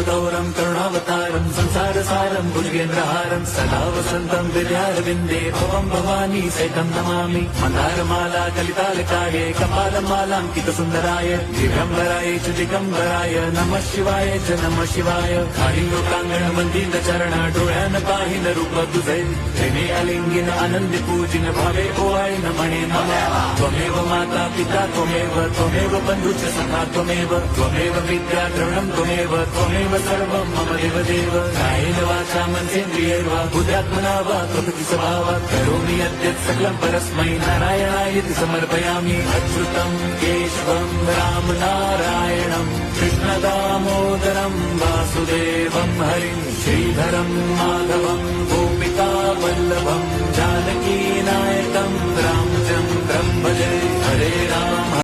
कल्पतौरं करुणावतारं संसारसारं भुजगेन्द्रहारं सदा वसन्तं हृदयारविन्दे भवं भवानी सहितं नमामि। मन्दारमाला कलितालकाय कपालमालाङ्कितसुन्दराय दिगम्बराय च दिगम्बराय नमः शिवाय च नमः शिवाय। काळिंगोकांगण डोळ्यान पाहिन रूप तुझे प्रेमे अलिंगिन आनंदी पूजिन भावे ओवाळीन म्हणे नमः। त्वमेव माता पिता त्वमेव बंधुच सखा त्वमेव विद्या द्रवणं त्वमेव सर्वं मम देवदेव। कायेन वाचा मनसेन्द्रियैर्वा बुद्ध्यात्मना वा प्रकृति स्वभावात् करोमि यद्यत् सकलं परस्मै नारायणायति समर्पयामि। अच्युतं केशवं राम नारायणं कृष्णदामोदरं वासुदेवं हरिं श्रीधरं माधवं गोपिका वल्लभं जानकी नायकं रामचन्द्रं भजे। हरे राम